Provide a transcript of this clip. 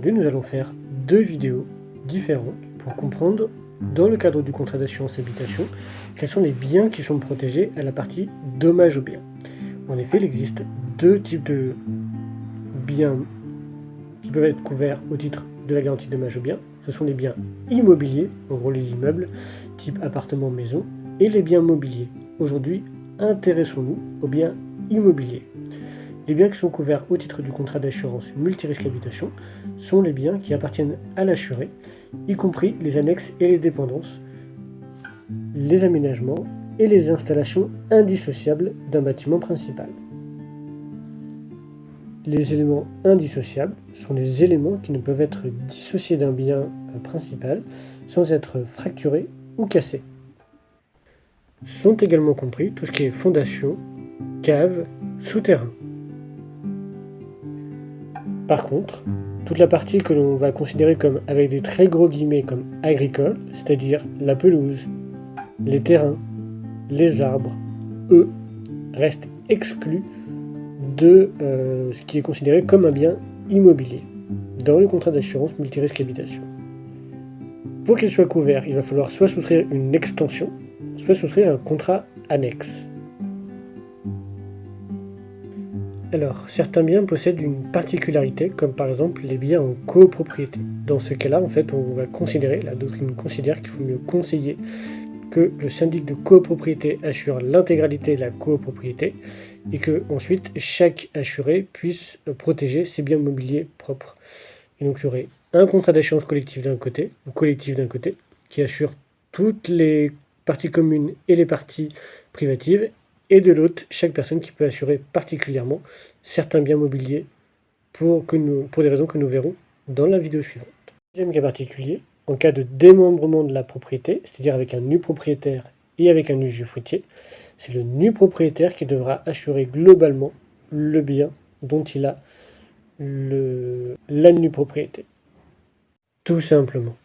Aujourd'hui, nous allons faire deux vidéos différentes pour comprendre, dans le cadre du contrat d'assurance habitation, quels sont les biens qui sont protégés à la partie dommages aux biens. En effet, il existe deux types de biens qui peuvent être couverts au titre de la garantie dommages aux biens. Ce sont les biens immobiliers, en gros les immeubles, type appartement, maison, et les biens mobiliers. Aujourd'hui, intéressons-nous aux biens immobiliers. Les biens qui sont couverts au titre du contrat d'assurance multirisque habitation sont les biens qui appartiennent à l'assuré, y compris les annexes et les dépendances, les aménagements et les installations indissociables d'un bâtiment principal. Les éléments indissociables sont les éléments qui ne peuvent être dissociés d'un bien principal sans être fracturés ou cassés. Sont également compris tout ce qui est fondation, cave, souterrain. Par contre, toute la partie que l'on va considérer comme, avec des très gros guillemets, comme agricole, c'est-à-dire la pelouse, les terrains, les arbres, eux, restent exclus de ce qui est considéré comme un bien immobilier dans le contrat d'assurance multirisque habitation. Pour qu'il soit couvert, il va falloir soit souscrire une extension, soit souscrire un contrat annexe. Alors, certains biens possèdent une particularité, comme par exemple les biens en copropriété. Dans ce cas-là, en fait, on va considérer, la doctrine considère qu'il faut mieux conseiller que le syndic de copropriété assure l'intégralité de la copropriété et que ensuite chaque assuré puisse protéger ses biens mobiliers propres. Et donc il y aurait un contrat d'assurance collective d'un côté, qui assure toutes les parties communes et les parties privatives, et de l'autre, chaque personne qui peut assurer particulièrement certains biens mobiliers pour des raisons que nous verrons dans la vidéo suivante. Deuxième cas particulier, en cas de démembrement de la propriété, c'est-à-dire avec un nu propriétaire et avec un usufruitier, c'est le nu propriétaire qui devra assurer globalement le bien dont il a la nue propriété. Tout simplement.